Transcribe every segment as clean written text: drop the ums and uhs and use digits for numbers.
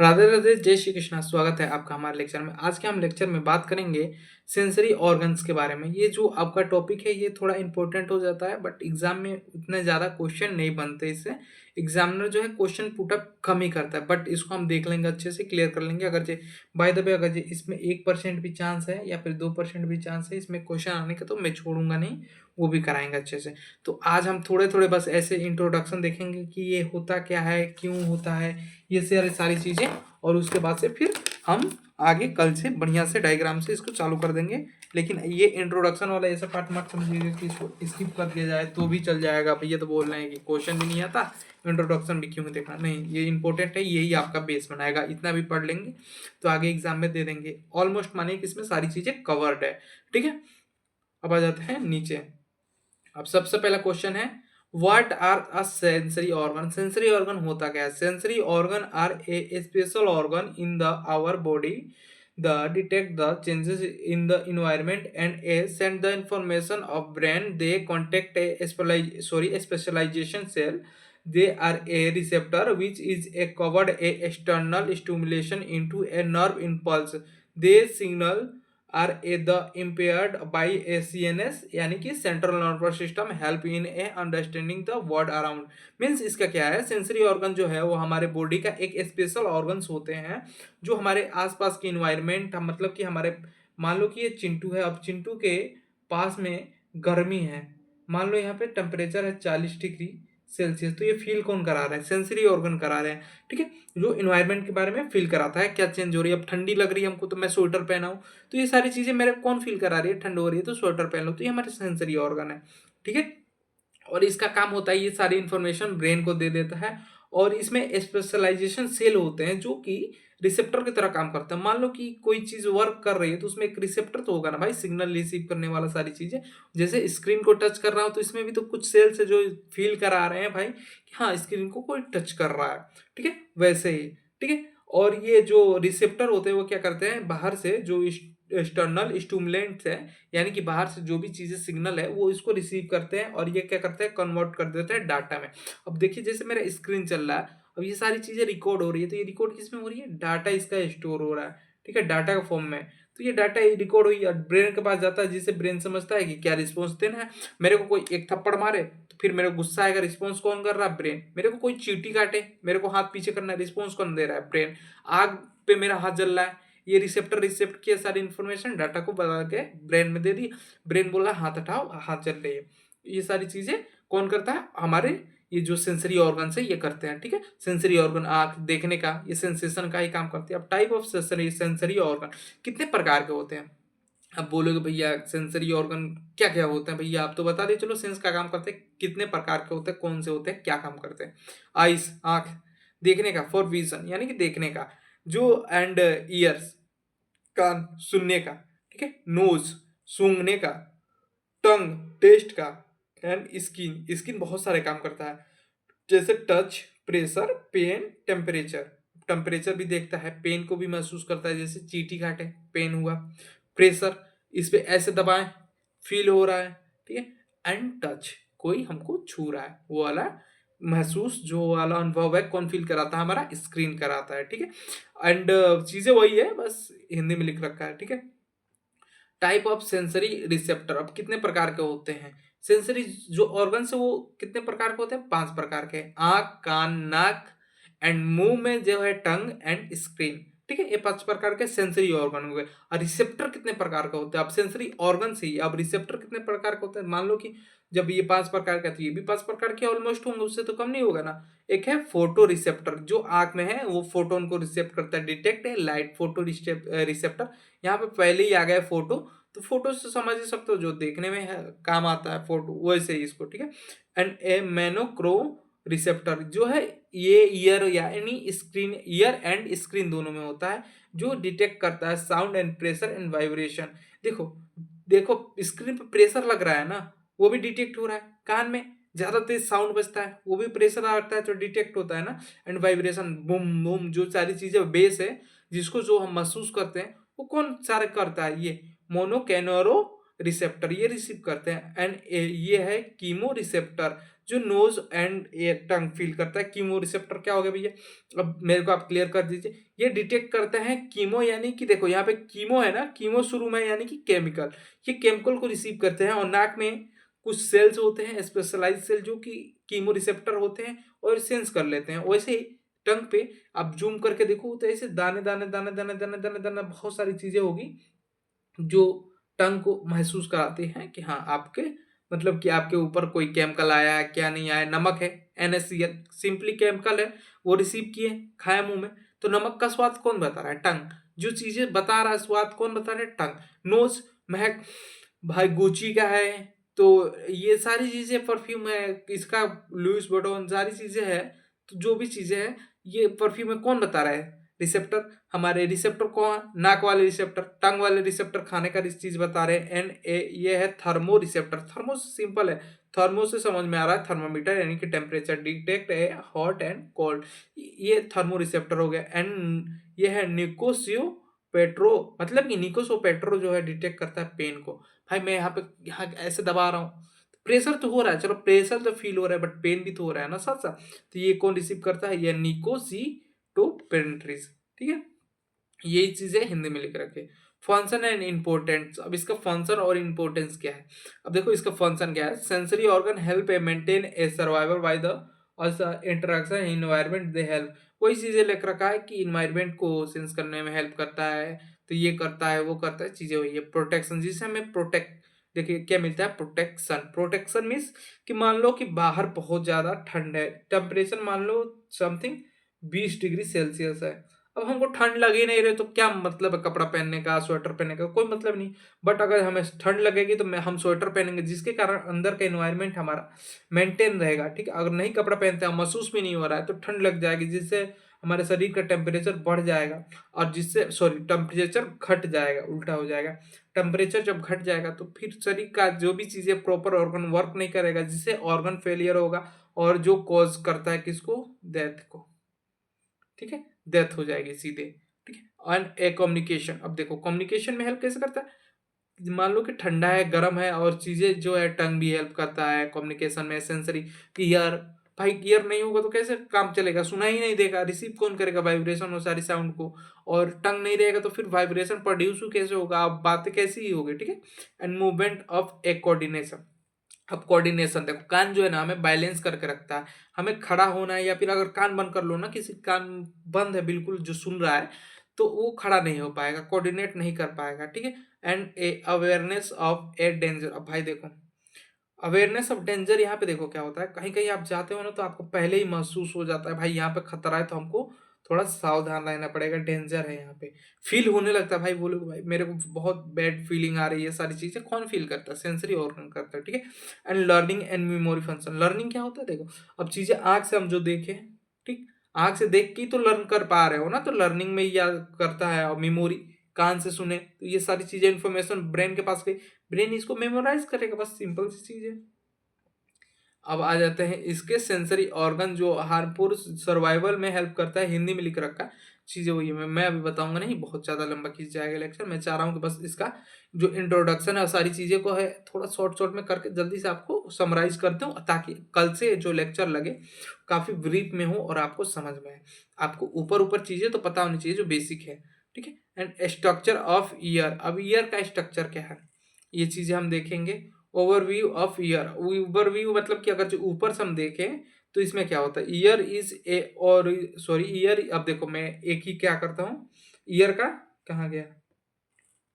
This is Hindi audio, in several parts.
राधे राधे, जय श्री कृष्णा। स्वागत है आपका हमारे लेक्चर में। आज के हम लेक्चर में बात करेंगे सेंसरी ऑर्गन्स के बारे में। ये जो आपका टॉपिक है ये थोड़ा इंपॉर्टेंट हो जाता है, बट एग्जाम में उतने ज़्यादा क्वेश्चन नहीं बनते इससे। एग्जामिनर जो है क्वेश्चन पुटअप कम ही करता है, बट इसको हम देख लेंगे, अच्छे से क्लियर कर लेंगे। अगर जे बाय द वे अगर जे इसमें 1% भी चांस है या फिर 2% भी चांस है इसमें क्वेश्चन आने का, तो मैं छोड़ूंगा नहीं, वो भी कराएंगे अच्छे से। तो आज हम थोड़े थोड़े बस ऐसे इंट्रोडक्शन देखेंगे कि ये होता क्या है, क्यों होता है, ये सारी चीज़ें। और उसके बाद से फिर हम आगे कल से बढ़िया से डायग्राम से इसको चालू कर देंगे। लेकिन ये इंट्रोडक्शन वाला ऐसा पार्ट मत समझिएगा कि इसको स्किप कर दिया जाए तो भी चल जाएगा। भैया तो बोल रहे हैं कि क्वेश्चन भी नहीं आता, इंट्रोडक्शन भी क्यों देखना। नहीं, ये इंपॉर्टेंट है, यही आपका बेस बनाएगा। इतना भी पढ़ लेंगे तो आगे एग्जाम में दे देंगे। ऑलमोस्ट मानिए कि इसमें सारी चीज़ें कवर्ड है। ठीक है, अब आ जाते हैं नीचे। अब सबसे पहला क्वेश्चन है, what are a sensory organ. Sensory organ होता क्या है? Sensory organ are a special organ in the our body the detect the changes in the environment and a send the information of brain. They contact a specialization cell. They are a receptor which is a covered a external stimulation into a nerve impulse. They signal are a the impaired by a C N S, यानी कि central nervous system help in a understanding the world around. Means इसका क्या है, सेंसरी ऑर्गन जो है वो हमारे बॉडी का एक स्पेशल ऑर्गन्स होते हैं जो हमारे आसपास की इन्वायरमेंट, मतलब कि हमारे, मान लो कि ये चिंटू है, अब चिंटू के पास में गर्मी है, मान लो यहाँ पे टेम्परेचर है 40 डिग्री सेल्सियस, तो ये फील कौन करा रहा है? सेंसरी ऑर्गन करा रहे हैं। ठीक है, जो इन्वायरमेंट के बारे में फील कराता है, क्या चेंज हो रही है। अब ठंडी लग रही है हमको तो मैं स्वेटर पहना हूँ, तो ये सारी चीजें मेरे कौन फील करा रही है? ठंड हो रही है तो स्वेटर पहन लो, तो ये हमारे सेंसरी ऑर्गन है। ठीक है, और इसका काम होता है ये सारी इंफॉर्मेशन ब्रेन को दे देता है। और इसमें स्पेशलाइजेशन सेल होते हैं जो कि रिसेप्टर की तरह काम करते हैं। मान लो कि कोई चीज वर्क कर रही है तो उसमें एक रिसेप्टर तो होगा ना भाई, सिग्नल रिसीव करने वाला। सारी चीजें जैसे स्क्रीन को टच कर रहा हो तो इसमें भी तो कुछ सेल्स है जो फील करा रहे हैं भाई कि हाँ स्क्रीन को कोई टच कर रहा है। ठीक है, वैसे ही। ठीक है, और ये जो रिसेप्टर होते हैं वो क्या करते हैं, बाहर से जो एक्सटर्नल स्टूमुलेंट्स है, यानी कि बाहर से जो भी चीजें सिग्नल है वो इसको रिसीव करते हैं और ये क्या करते हैं, कन्वर्ट कर देते हैं डाटा में। अब देखिए जैसे मेरा स्क्रीन चल रहा है, अब ये सारी चीजें रिकॉर्ड हो रही है, तो ये रिकॉर्ड किस में हो रही है? डाटा इसका स्टोर हो रहा है। ठीक है, डाटा का फॉर्म में। तो ये डाटा रिकॉर्ड हुई और ब्रेन के पास जाता है, जिसे ब्रेन समझता है कि क्या रिस्पॉन्स देना है। मेरे को कोई एक थप्पड़ मारे तो फिर मेरे को गुस्सा आएगा, रिस्पॉन्स कौन कर रहा है? ब्रेन। मेरे को कोई चींटी काटे, मेरे को हाथ पीछे करना है, रिस्पॉन्स कौन दे रहा है? ब्रेन। आग पे मेरा हाथ जल रहा है, ये रिसेप्टर रिसेप्ट किया सारी इंफॉर्मेशन, डाटा को बदल के ब्रेन में दे दी। ब्रेन बोला हाथ हटाओ, हाथ चल रही है। ये सारी चीजें कौन करता है? हमारे ये जो सेंसरी ऑर्गन है ये करते हैं। ठीक है, सेंसरी ऑर्गन आंख देखने का, ये सेंसेशन का ही काम करती है। अब टाइप ऑफ सेंसरी ऑर्गन कितने प्रकार के होते हैं? अब बोलोगे भैया सेंसरी ऑर्गन क्या क्या होते हैं? भैया आप तो बता दे, चलो सेंस का काम करते हैं, कितने प्रकार के होते हैं, कौन से होते हैं, क्या काम करते हैं। आइस आंख देखने का, फॉर विजन यानी कि देखने का, जो एंड ईयर्स कान सुनने का। ठीक है, नोज सूंघने का, टंग टेस्ट का, एंड स्किन, स्किन बहुत सारे काम करता है, जैसे touch, pressure, pain, temperature. Temperature भी देखता है, पेन को भी महसूस करता है, जैसे चींटी काटे पेन हुआ। प्रेशर, इस पे ऐसे दबाएं फील हो रहा है। ठीक है, एंड टच, कोई हमको छू रहा है, वो वाला महसूस, जो वाला अनुभव है कौन फील कराता है? हमारा स्क्रीन कराता है। ठीक है, एंड चीजें वही है, बस हिंदी में लिख रखा है। ठीक है, टाइप ऑफ सेंसरी रिसेप्टर, अब कितने प्रकार के होते हैं सेंसरी जो ऑर्गन है, वो कितने प्रकार के होते हैं? 5 प्रकार के। आंख, कान, नाक एंड मुंह में जो है टंग एंड स्क्रीन। ठीक है, ये 5 प्रकार के सेंसरी ऑर्गन हो गए। और रिसेप्टर कितने प्रकार का होता है? अब सेंसरी ऑर्गन से ही अब रिसेप्टर कितने प्रकार के होते हैं? मान लो कि जब ये 5 प्रकार का, तो ये भी 5 प्रकार के ऑलमोस्ट होंगे, उससे तो कम नहीं होगा ना। एक है फोटो रिसेप्टर, जो आंख में है, वो फोटोन को रिसेप्ट करता है, डिटेक्ट है लाइट। फोटो रिसेप्टर, यहाँ पे पहले ही आ गया फोटो, तो फोटो से समझ ही सकते हो जो देखने में है, काम आता है फोटो, वैसे ही इसको। ठीक है, एंड ए मैनोक्रो रिसेप्टर जो है, ये ईयर यानी स्क्रीन, ईयर एंड स्क्रीन दोनों में होता है, जो डिटेक्ट करता है sound and pressure and vibration. देखो देखो, स्क्रीन पे प्रेशर लग रहा है ना, वो भी डिटेक्ट हो रहा है। कान में ज्यादा तेज साउंड बजता है, वो भी प्रेशर आता है तो डिटेक्ट होता है ना। एंड वाइब्रेशन, बूम बूम, जो सारी चीजें बेस है जिसको जो हम महसूस करते हैं, वो कौन सारे करता है? ये मोनोकैनोरो रिसेप्टर, ये रिसीव करते हैं। एंड ये है कीमो रिसेप्टर, जो नोज एंड ये टंग फील करता है। कीमो रिसेप्टर क्या हो गया भैया, अब मेरे को आप क्लियर कर दीजिए। ये डिटेक्ट करते हैं कीमो, यानी कि देखो यहाँ पे कीमो है ना, कीमो शुरू में यानी कि केमिकल, ये केमिकल को रिसीव करते हैं और नाक में कुछ सेल्स होते हैं स्पेशलाइज सेल जो कि कीमो रिसेप्टर होते हैं और सेंस कर लेते हैं। वैसे ही टंग पे आप जूम करके देखो तो ऐसे दाने दाने दाने दाने दाने दाने दाने बहुत सारी चीजें होगी जो टंग को महसूस कराती हैं कि हाँ आपके मतलब कि आपके ऊपर कोई केमिकल आया है, क्या नहीं आया। नमक है, NaCl सिंपली केमिकल है, वो रिसीव किए खाया मुंह में, तो नमक का स्वाद कौन बता रहा है, टंग। जो चीजें बता रहा है स्वाद कौन बता रहा है, टंग। नोज महक भाई गुची का है, तो ये सारी चीजें परफ्यूम है इसका, लुइस वुइटन सारी चीजें है। तो जो भी चीजें है ये परफ्यूम है, कौन बता रहा है, रिसेप्टर। हमारे रिसेप्टर कौन, नाक वाले रिसेप्टर, टंग वाले रिसेप्टर खाने का चीज बता रहे हैं। एन ए ये है थर्मो रिसेप्टर। थर्मो सिंपल है, थर्मो से समझ में आ रहा है थर्मामीटर यानी कि टेम्परेचर डिटेक्ट है हॉट एंड कोल्ड, ये थर्मो रिसेप्टर हो गया। एंड ये है निकोसियो पेट्रो, मतलब कि निकोसो पेट्रो जो है डिटेक्ट करता है पेन को। भाई मैं यहाँ ऐसे दबा रहा हूँ, प्रेशर तो हो रहा है, चलो प्रेशर तो फील हो रहा है बट पेन भी तो हो रहा है ना साथ साथ। तो ये कौन रिसीव करता है, ये निकोसी टू पेंट्रीज, ठीक है। यही चीजें हिंदी में लिख रखे। फंक्शन एंड इम्पोर्टेंस, अब इसका फंक्शन और इम्पोर्टेंस क्या है। अब देखो इसका फंक्शन क्या है, sensory organ help A maintain A survival by the interaction environment they help. वही चीजें लिख रखा है कि इन्वायरमेंट को सेंस करने में हेल्प करता है, तो ये करता है वो करता है, चीजें वही है। प्रोटेक्शन, जिससे हमें प्रोटेक्ट, देखिए क्या मिलता है, प्रोटेक्शन। प्रोटेक्शन मीन्स कि मान लो कि बाहर बहुत ज्यादा ठंड है, टेम्परेचर मान लो समथिंग 20 डिग्री सेल्सियस है। अब हमको ठंड लग ही नहीं रही तो क्या मतलब है कपड़ा पहनने का, स्वेटर पहनने का, कोई मतलब नहीं। बट अगर हमें ठंड लगेगी तो हम स्वेटर पहनेंगे, जिसके कारण अंदर का एनवायरनमेंट हमारा मेंटेन रहेगा, ठीक है। अगर नहीं कपड़ा पहनते हैं, महसूस भी नहीं हो रहा है, तो ठंड लग जाएगी, जिससे हमारे शरीर का टेम्परेचर बढ़ जाएगा, और जिससे सॉरी टेम्परेचर घट जाएगा, उल्टा हो जाएगा। टेम्परेचर जब घट जाएगा तो फिर शरीर का जो भी चीजें प्रॉपर ऑर्गन वर्क नहीं करेगा, जिससे ऑर्गन फेलियर होगा, और जो कॉज करता है किसको, डेथ को, ठीक है, डेथ हो जाएगी सीधे, ठीक है। एंड ए कम्युनिकेशन, अब देखो कम्युनिकेशन में हेल्प कैसे करता है, मान लो कि ठंडा है गर्म है और चीजें जो है, टंग भी हेल्प करता है कम्युनिकेशन में। सेंसरी, ईयर, भाई ईयर नहीं होगा तो कैसे काम चलेगा, सुना ही नहीं देगा, रिसीव कौन करेगा वाइब्रेशन और सारी साउंड को। और टंग नहीं रहेगा तो फिर वाइब्रेशन प्रोड्यूस कैसे होगा, अब बातें कैसी ही होगी, ठीक है। And movement of A coordination, अब कोऑर्डिनेशन देखो, कान जो है ना हमें बैलेंस करके रखता है। हमें खड़ा होना है, या फिर अगर कान बंद कर लो ना, किसी कान बंद है बिल्कुल जो सुन रहा है, तो वो खड़ा नहीं हो पाएगा, कोऑर्डिनेट नहीं कर पाएगा, ठीक है। And A awareness of A danger, अब भाई देखो अवेयरनेस ऑफ डेंजर, यहाँ पे देखो क्या होता है, कहीं कहीं आप जाते हो ना तो आपको पहले ही महसूस हो जाता है भाई यहाँ पे खतरा है, तो हमको थोड़ा सावधान रहना पड़ेगा, डेंजर है यहाँ पे। फील होने लगता है भाई, बोलो भाई मेरे को बहुत बैड फीलिंग आ रही है, सारी चीजें कौन फील करता है, सेंसरी ऑर्गन करता है, ठीक है। And learning and memory function, learning क्या होता है देखो, अब चीजें आंख से हम जो देखें, ठीक, आंख से देख के ही तो लर्न कर पा रहे हो ना, तो लर्निंग में ही याद करता है। और मेमोरी, कान से सुने तो ये सारी चीजें इन्फॉर्मेशन ब्रेन के पास गई, ब्रेन इसको मेमोराइज करेगा, बस सिंपल सी चीज है। अब आ जाते हैं इसके सेंसरी ऑर्गन जो हार्मफुल सर्वाइवल में हेल्प करता है, हिंदी में लिख रखा है चीजें वही है। मैं अभी बताऊंगा नहीं, बहुत ज्यादा लंबा खींच जाएगा लेक्चर। मैं चाह रहा हूँ कि बस इसका जो इंट्रोडक्शन है सारी चीजें को है थोड़ा शॉर्ट शॉर्ट में करके जल्दी से आपको समराइज करते हूँ, ताकि कल से जो लेक्चर लगे काफी ब्रीफ में हो और आपको समझ में आए। आपको ऊपर ऊपर चीजें तो पता होनी चाहिए जो बेसिक है, ठीक है। एंड स्ट्रक्चर ऑफ ईयर, अब ईयर का स्ट्रक्चर क्या है ये चीजें हम देखेंगे। ओवरव्यू ऑफ ईयर, ओवरव्यू मतलब कि अगर जो ऊपर से हम देखें तो इसमें क्या होता है, ईयर इज ए, और सॉरी ईयर, अब देखो मैं एक ही क्या करता हूँ, ईयर का कहाँ गया,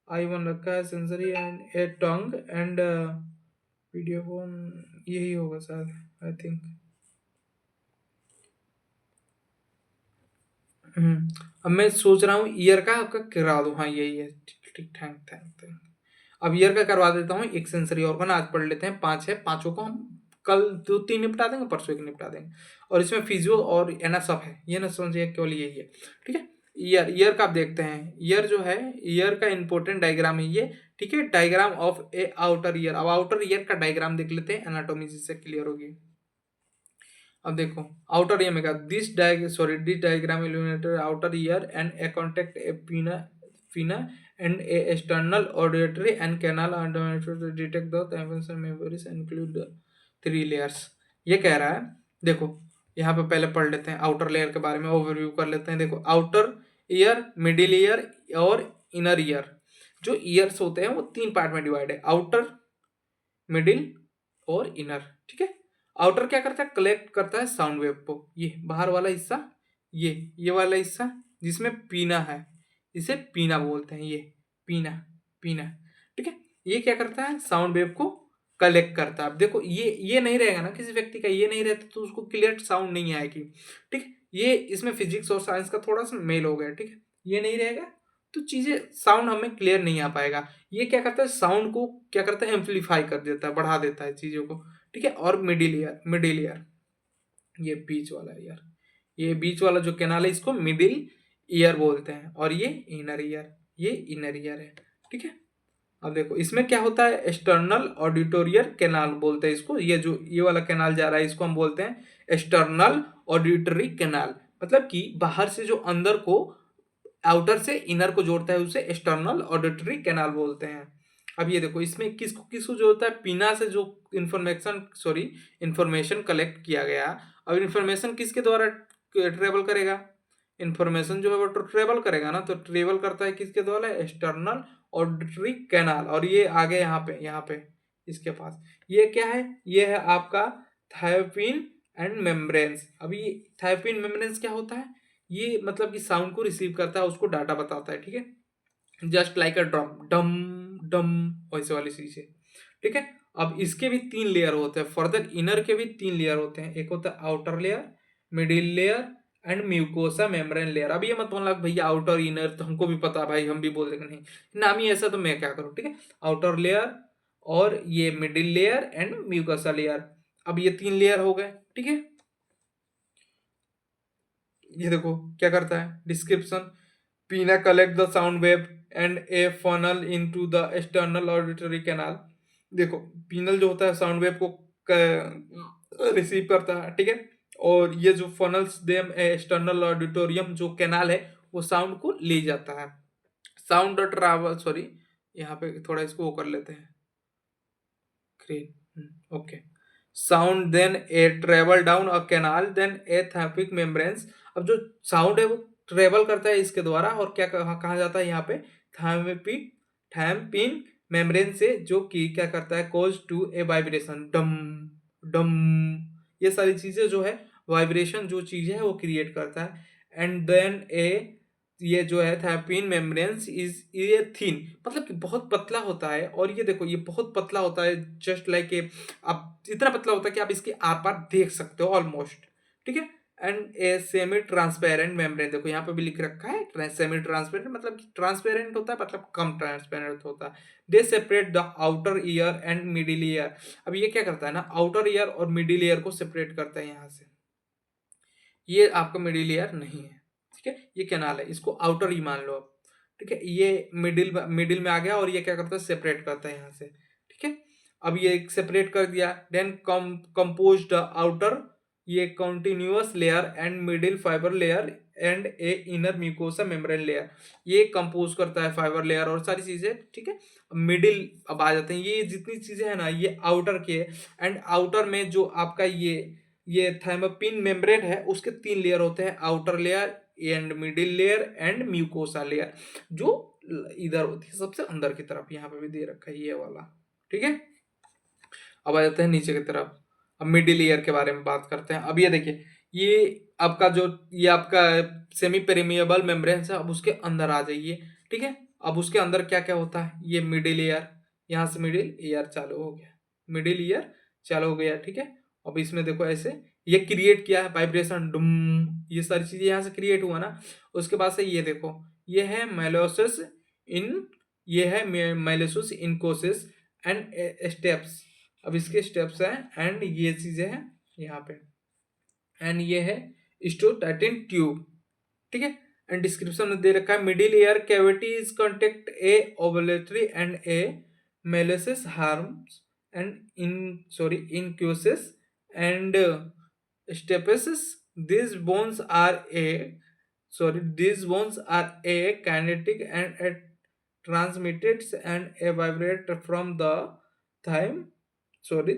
आई वन रखा है, sensory and A tongue and video phone, यही होगा शायद, आई थिंक। अब मैं सोच रहा हूँ ईयर का आपका करा दूं, हाँ यही है, ठीक ठीक, थैंक थैंक थैंक। अब ईयर का करवा देता हूँ, एक सेंसरी ऑर्गन आज पढ़ लेते हैं, पांच है, पांचों को हम कल दो तीन निपटा देंगे, परसों एक निपटा देंगे। और इसमें फिजियो और एना सब है, ये ना समझिए केवल यही है, ठीक है। ईयर, ईयर का आप देखते हैं, ईयर जो है, ईयर का इंपॉर्टेंट डायग्राम है ये, ठीक है। Diagram of A outer ear, अब आउटर ईयर का डायग्राम देख लेते हैं, एनाटॉमी जिससे क्लियर होगी। अब देखो आउटर ईयर में क्या, this diagram illuminated outer ear and a contact a pinna फिना and a external auditory and canal detect the memories include the 3 layers, ये कह रहा है, देखो यहाँ पे पहले पढ़ लेते हैं आउटर लेयर के बारे में, ओवरव्यू कर लेते हैं। देखो आउटर ईयर, मिडिल ईयर और इनर ईयर। जो ईयर्स होते हैं वो 3 पार्ट में डिवाइड है, आउटर, मिडिल और इनर। ठीक है, आउटर क्या करता है, कलेक्ट करता है साउंड वेव को, ये बाहर वाला हिस्सा, ये वाला हिस्सा जिसमें पीना है, इसे पीना बोलते हैं, ये पीना, पीना। ठीक है, ये क्या करता है, साउंड वेव को कलेक्ट करता है। अब देखो ये नहीं रहेगा ना, किसी व्यक्ति का ये नहीं रहता तो उसको क्लियर साउंड नहीं आएगी। ठीक है, ये इसमें फिजिक्स और साइंस का थोड़ा सा मेल हो गया। ठीक है, ये नहीं रहेगा तो चीजें, साउंड हमें क्लियर नहीं आ पाएगा। ये क्या करता है, साउंड को क्या करता है, एम्पलीफाई कर देता है, बढ़ा देता है चीजों को। ठीक है, और मिडिल ईयर, मिडिल ईयर ये बीच वाला ईयर, ये बीच वाला जो कैनाल है इसको मिडिल ईयर बोलते हैं, और ये इनर ईयर, ये इनर ईयर है। ठीक है, अब देखो इसमें क्या होता है, एक्सटर्नल ऑडिटोरियल कैनाल बोलते हैं इसको। ये जो ये वाला कैनाल जा रहा है इसको हम बोलते हैं एक्सटर्नल ऑडिटरी कैनाल, मतलब कि बाहर से जो अंदर को, आउटर से इनर को जोड़ता है, उसे एक्सटर्नल ऑडिटरी कैनाल बोलते हैं। अब ये देखो इसमें किसको किसको जोड़ता है, पीना से जो इंफॉर्मेशन कलेक्ट किया गया। अब इंफॉर्मेशन किसके द्वारा ट्रेवल करेगा, इंफॉर्मेशन जो है वो ट्रेवल करेगा ना, तो ट्रेवल करता है किसके द्वारा, एक्सटर्नल ऑडिटरी कैनाल। और ये आगे यहाँ पे इसके पास ये क्या है, ये है आपका थायोपिन एंड मेम्ब्रेन्स। अभी थायोपिन मेम्ब्रेन्स क्या होता है, ये मतलब कि साउंड को रिसीव करता है, उसको डाटा बताता है। ठीक है, जस्ट लाइक अ ड्रम, डम डम, वैसे वाली चीज है। ठीक है, अब इसके भी 3 लेयर होते हैं, फर्दर इनर के भी 3 लेयर होते हैं, एक होता है outer layer, middle layer and mucosa membrane layer. अब ये मत बोलना कि भैया आउटर इनर तो हमको भी पता है भाई, हम भी बोल देंगे, नहीं नाम ही ऐसा तो मैं क्या करूं। ठीक है, आउटर लेयर और ये middle layer and mucosa layer. अब ये 3 लेयर हो गए। ठीक है, ये देखो क्या करता है, डिस्क्रिप्शन, पीना collect the sound wave and A funnel into the external auditory canal. देखो पीनल जो होता है साउंड वेव को रिसीव करता है। ठीक है, और ये जो फनल्स देम एक्सटर्नल ऑडिटोरियम जो कैनाल है वो साउंड को ले जाता है। साउंड ट्रैवल, सॉरी यहाँ पे थोड़ा इसको वो कर लेते हैं, green, okay. Sound then a travel down a canal then a tympanic membranes. अब जो साउंड है वो ट्रेवल करता है इसके द्वारा, और क्या कहा जाता है यहाँ पे, थैम्पिक थैम्पिन मेम्ब्रेन से, जो कि क्या करता है, कोज टू ए वाइब्रेशन, डम डम। ये सारी चीजें जो है वाइब्रेशन जो चीज है वो क्रिएट करता है। एंड देन ए, ये जो है थैपिन मेम्ब्रेन्स इज ये थिन, मतलब कि बहुत पतला होता है। और ये देखो ये बहुत पतला होता है, जस्ट लाइक ए, आप इतना पतला होता है कि आप इसके आर पार देख सकते हो ऑलमोस्ट। ठीक है, and a semi transparent membrane, देखो यहाँ पे भी लिख रखा है सेमी ट्रांसपेरेंट, मतलब कि ट्रांसपेरेंट होता है, मतलब कम ट्रांसपेरेंट होता है। They separate the outer ear and middle ear. अब ये क्या करता है ना, आउटर ईयर और मिडिल ईयर को सेपरेट करता है यहाँ से। ये आपका मिडिल ईयर नहीं है। ठीक है, ये कैनाल है, इसको आउटर ही मान लो आप। ठीक है, ये मिडिल में आ गया, और ये क्या करता है, सेपरेट करता है यहाँ से। ठीक है, अब ये सेपरेट कर दिया, देन कंपोज द आउटर, ये continuous layer and middle fibre layer and a inner mucosa membrane layer. ये कंपोज करता है फाइबर लेयर और सारी चीजें। ठीक है, मिडिल अब आ जाते हैं, ये जितनी चीजें है ना ये आउटर की है। एंड आउटर में जो आपका ये थाइमोपिन मेम्ब्रेन है, उसके 3 लेयर होते हैं, outer layer and middle layer and mucosa layer, जो इधर होती है सबसे अंदर की तरफ, यहाँ पे भी दे रखा है ये वाला। ठीक है, अब आ जाते हैं नीचे की तरफ, अब मिडिल ईयर के बारे में बात करते हैं। अब ये देखिए, ये आपका जो ये आपका सेमी पेरिमिएबल मेम्ब्रेन है, अब उसके अंदर आ जाइए। ठीक है, अब उसके अंदर क्या क्या होता है, ये मिडिल ईयर, यहाँ से मिडिल ईयर चालू हो गया, मिडिल ईयर चालू हो गया। ठीक है, अब इसमें देखो ऐसे ये क्रिएट किया है वाइब्रेशन, डुम, ये सारी चीजें यहाँ से क्रिएट हुआ ना। उसके बाद से ये देखो, ये है मेलोसिस इन, ये है मेलोसिस इनकोसिस एंड स्टेप्स। अब इसके स्टेप्स हैं एंड ये चीजें हैं यहाँ पे, एंड ये है स्टोटाटिन ट्यूब। ठीक है, एंड डिस्क्रिप्शन में दे रखा है, middle ear cavity is contact a ovulatory and a malleus harms and in sorry incus and stapes. these bones are a these bones are a kinetic and a transmitted and a vibrate from the thymos sorry,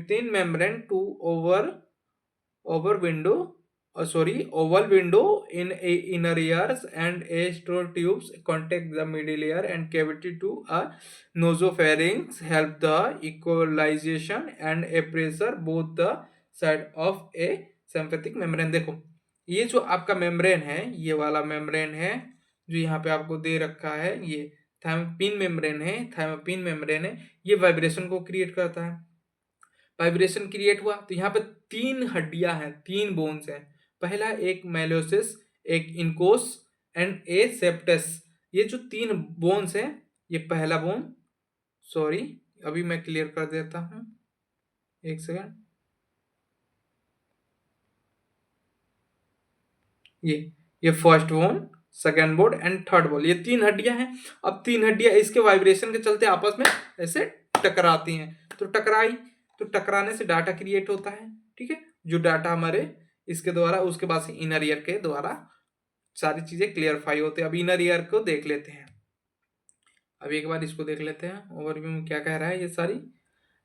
thin membrane to over window, oval window in a inner ears, and a straw tubes contact the middle ear and cavity to a nasopharynx, help the equalization and a pressure both the side of a sympathetic membrane। देखो ये जो आपका मेम्ब्रेन है, ये वाला मेम्ब्रेन है जो यहाँ पे आपको दे रखा है, ये थाइमोपिन मेम्ब्रेन है, थाइमोपिन मेम्ब्रेन है, ये वाइब्रेशन को क्रिएट करता है। वाइब्रेशन क्रिएट हुआ तो यहाँ पे तीन हड्डियां हैं, तीन बोन्स हैं। पहला एक मेलोसिस, एक इनकोस एंड ए सेप्टस। ये जो तीन बोन्स हैं, ये पहला बोन, सॉरी अभी मैं क्लियर कर देता हूं, एक सेकंड। ये first bone, second bone and third bone, ये तीन हड्डियां हैं। अब तीन हड्डियां इसके वाइब्रेशन के चलते आपस में ऐसे टकराती हैं, तो टकराने से डाटा क्रिएट होता है, ठीक है। जो डाटा हमारे इसके द्वारा, उसके बाद से इनर ईयर के द्वारा सारी चीजें क्लियरफाई होती है। अब इनर ईयर को देख लेते हैं, अब एक बार इसको देख लेते हैं ओवरव्यू में क्या कह रहा है ये सारी।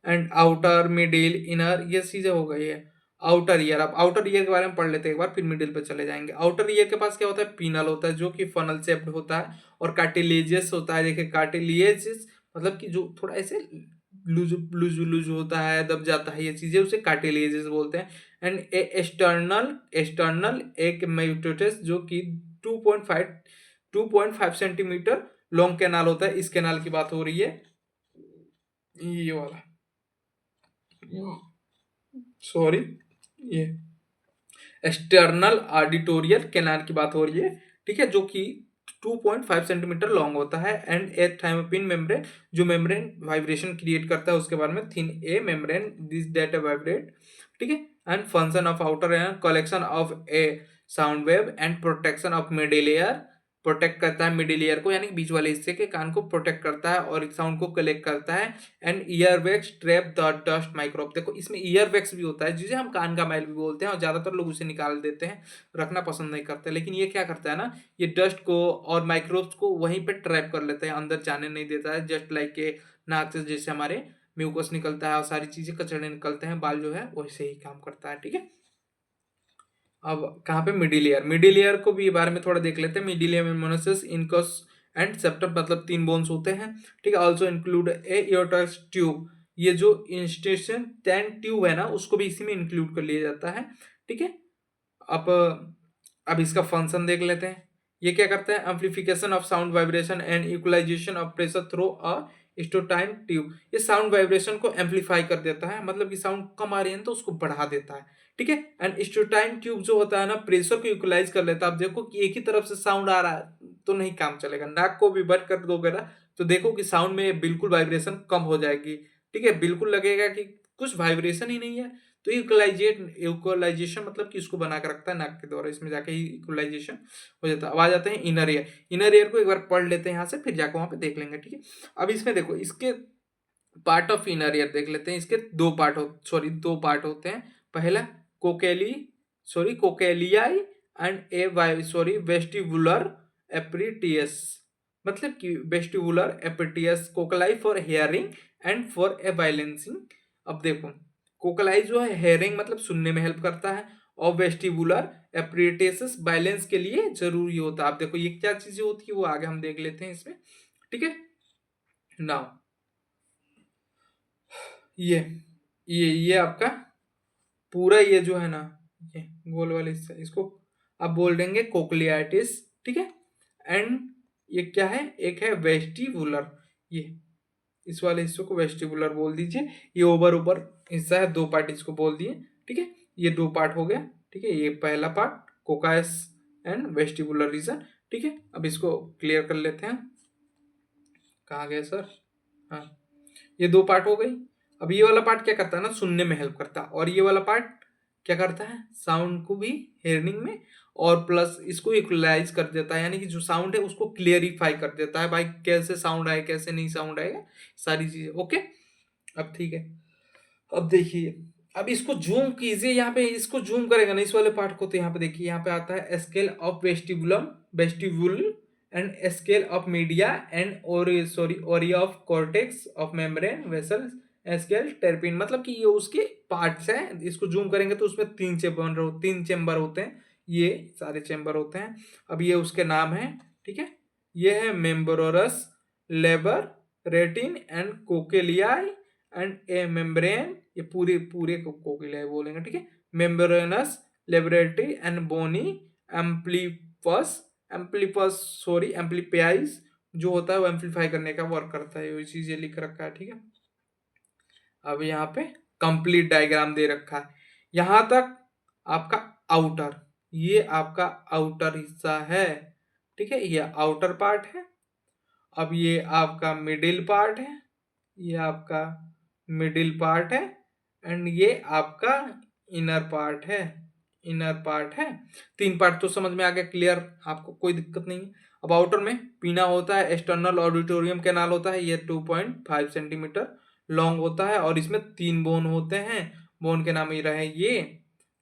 एंड आउटर, मिडिल, इनर, ये चीजें हो गई है। आउटर ईयर, अब आउटर ईयर के बारे में पढ़ लेते हैं एक बार, फिर मिडिल पे चले जाएंगे। आउटर ईयर के पास क्या होता है, पीनल होता है जो कि फनल शेप्ड होता है, और कार्टिलेजियस होता है। देखिए कार्टिलेजियस मतलब कि जो थोड़ा ऐसे लूज लूज लूज होता है, दब जाता है, ये चीजें उसे कार्टिलेजियस बोलते हैं। एंड एक्सटर्नल एक्सटर्नल एक मेयोटिस जो कि 2.5 सेंटीमीटर लॉन्ग कैनाल होता है। इस कैनाल की बात हो रही है, ये वाला, सॉरी, ये एक्सटर्नल ऑडिटोरियल कैनाल की बात हो रही है, ठीक है, जो कि 2.5 सेंटीमीटर लॉन्ग होता है। एंड ए थाइमोपिन मेम्ब्रेन, जो मेम्ब्रेन वाइब्रेशन क्रिएट करता है, उसके बारे में thin A membrane this data vibrate, ठीक है। And function of outer air, collection of A sound wave and protection of middle air, protect करता है मिडिल ईयर को, यानी बीच वाले हिस्से के कान को प्रोटेक्ट करता है और साउंड को कलेक्ट करता है। And ear wax trap the dust microbe, देखो इसमें ईयर वैक्स भी होता है जिसे हम कान का मैल भी बोलते हैं, और ज्यादातर लोग उसे निकाल देते हैं, रखना पसंद नहीं करते। लेकिन ये क्या करता है ना, ये डस्ट को और माइक्रोब्स को वहीं पे ट्रैप कर लेता है, अंदर जाने नहीं देता है। जस्ट लाइक के नाक से जैसे हमारे म्यूकस निकलता है और सारी चीजें कचड़े निकलते हैं, बाल जो है वैसे ही काम करता है, ठीक है। अब कहाँ पे, मिडिल ईयर, मिडिल ईयर को भी बारे में थोड़ा देख लेते हैं। मिडिल ईयर में मोनोसिस, इनकस एंड सेप्टम, मतलब तीन बोन्स होते हैं, ठीक है। ऑल्सो इंक्लूड ए एयोर्टस ट्यूब, ये जो इंस्टेशन टेन ट्यूब है ना, उसको भी इसी में इंक्लूड कर लिया जाता है, ठीक है। अब अब इसका फंक्शन देख लेते हैं। ये क्या करता है, amplification of sound vibration and equalization of pressure through a eustachian tube, ये साउंड वाइब्रेशन को एम्पलीफाई कर देता है, मतलब कि साउंड कम आ रही है तो उसको बढ़ा देता है, ठीक है। एंड स्टोटाइन ट्यूब जो होता है ना, प्रेशर को इक्वलाइज कर लेता है। आप देखो कि एक ही तरफ से साउंड आ रहा है तो नहीं काम चलेगा, नाक को भी बंद कर दोगे ना तो देखो कि साउंड में बिल्कुल वाइब्रेशन कम हो जाएगी, ठीक है। बिल्कुल लगेगा कि कुछ वाइब्रेशन ही नहीं है। तो इक्वलाइजेशन मतलब कि इसको बना कर रखता है नाक के द्वारा, इसमें जाके ही इक्वलाइजेशन हो जाता है। अब आ जाते हैं इनर ईयर। इनर ईयर को एक बार पढ़ लेते हैं यहाँ से, फिर जाकर वहां पे देख लेंगे, ठीक है। अब इसमें देखो, इसके पार्ट ऑफ इनर ईयर देख लेते हैं। इसके दो पार्ट होते हैं। पहला cochlea cochlea and a vestibular apparatus, मतलब कि vestibular apparatus cochlea for hearing and for a balancing. अब देखो, कोकलाई जो है हेयरिंग मतलब सुनने में हेल्प करता है, और वेस्टिबुलर एप्रिटियस बैलेंस के लिए जरूरी होता है। आप देखो ये क्या चीजें होती है वो आगे हम देख लेते हैं इसमें, ठीक है। नाउ ये आपका पूरा ये जो है ना, ये गोल वाले हिस्सा, इसको आप बोल देंगे कोक्लियाटिस, ठीक है। एंड ये क्या है, एक है वेस्टिबुलर, ये इस वाले हिस्से को वेस्टिबुलर बोल दीजिए। ये ओवर ऊपर हिस्सा है, दो पार्ट इसको बोल दिए, ठीक है। ये दो पार्ट हो गया, ठीक है। ये पहला पार्ट कोकायस एंड वेस्टिबुलर रीजन, ठीक है। अब इसको क्लियर कर लेते हैं, कहाँ गए सर, हाँ, ये दो पार्ट हो गई। अब ये वाला पार्ट क्या करता है ना, सुनने में हेल्प करता है, और ये वाला पार्ट क्या करता है, साउंड को भी हेयरिंग में, और प्लस इसको इक्वलाइज कर देता है, यानी कि जो साउंड है उसको क्लियरिफाई कर देता है, भाई कैसे साउंड आए कैसे नहीं साउंड आएगा, सारी चीजें ओके। अब ठीक है, अब देखिए, अब इसको जूम कीजिए, यहाँ पे इसको जूम करेगा ना इस वाले पार्ट को, तो यहाँ पे देखिए, यहाँ पे आता है scale of vestibule and scale of media and और area of cortex of membrane vessels scale tympani, मतलब कि ये उसके पार्ट्स हैं। इसको जूम करेंगे तो उसमें 3 चेम्बर होते हैं, ये सारे चेम्बर होते हैं। अब ये उसके नाम है, ठीक है। ये है membranous, labour, retina and cochlea and a membrane. ये पूरे पूरे कोकेलियाई बोलेंगे, ठीक है। मेम्ब्रेनस, लेबरेटरी एंड बोनी, एम्प्लीपस, एम्प्लीपाइज जो होता है वो एम्पलीफाई करने का वर्क करता है। ये चीज ये लिख रखा है, ठीक है। अब यहाँ पे कंप्लीट डायग्राम दे रखा है। यहां तक आपका आउटर, ये आपका आउटर हिस्सा है, ठीक है, ये आउटर पार्ट है। अब ये आपका मिडिल पार्ट है, ये आपका मिडिल पार्ट है, एंड ये आपका इनर पार्ट है, इनर पार्ट है। 3 पार्ट तो समझ में आ गया, क्लियर, आपको कोई दिक्कत नहीं है। अब आउटर में पीना होता है, एक्सटर्नल ऑडिटोरियम कैनाल होता है, ये 2.5 सेंटीमीटर लॉन्ग होता है, और इसमें 3 बोन होते हैं। बोन के नाम ये रहे ये,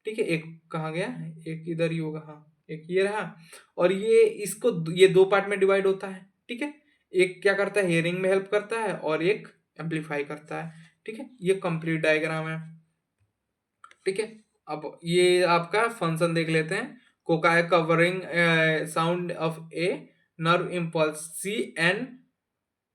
ठीक है। एक कहाँ गया, एक इधर ही होगा, हाँ, एक ये रहा। और ये इसको ये 2 पार्ट में डिवाइड होता है, ठीक है। एक क्या करता है, हियरिंग में हेल्प करता है, और एक एम्पलीफाई करता है, ठीक है। ये कंप्लीट डायग्राम है, ठीक है। अब ये आपका फंक्शन देख लेते हैं। Cocci covering sound of a nerve impulse,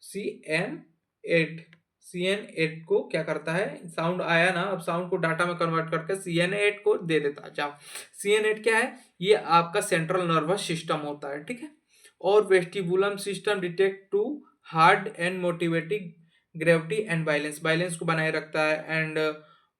CN8, CN8 को क्या करता है, साउंड आया ना, अब साउंड को डाटा में कन्वर्ट करके CN8 को दे देता है। जाओ, CN8 क्या है, ये आपका सेंट्रल नर्वस सिस्टम होता है, ठीक है। और vestibulum system detect to hard and motivating gravity and violence, violence को बनाए रखता है, एंड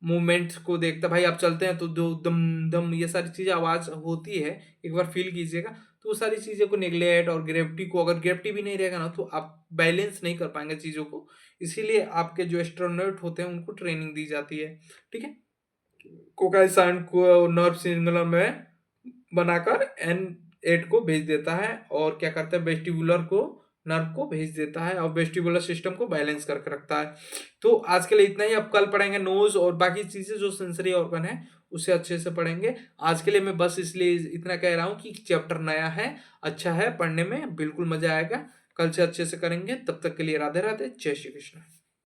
मूवमेंट को देखता है। भाई आप चलते हैं तो जो दम दम ये सारी चीजें आवाज होती है, एक बार फील कीजिएगा। तो वो सारी चीजों को निगलेक्ट, और ग्रेविटी को, अगर ग्रेविटी भी नहीं रहेगा ना तो आप बैलेंस नहीं कर पाएंगे चीजों को। इसीलिए आपके जो एस्ट्रोनॉट होते हैं उनको ट्रेनिंग दी जाती है, ठीक है। कोकाई साउंड को नर्व सिग्नल में बनाकर N8 को भेज देता है, और क्या करता है, वेस्टिबुलर को, नर्व को भेज देता है, और वेस्टिबुलर सिस्टम को बैलेंस करके रखता है। तो आज के लिए इतना ही। अब कल पढ़ेंगे नोज और बाकी चीजें जो सेंसरी ऑर्गन है उसे अच्छे से पढ़ेंगे। आज के लिए मैं बस इसलिए इतना कह रहा हूँ कि चैप्टर नया है, अच्छा है, पढ़ने में बिल्कुल मजा आएगा। कल से अच्छे से करेंगे, तब तक के लिए राधे राधे, जय श्री कृष्ण।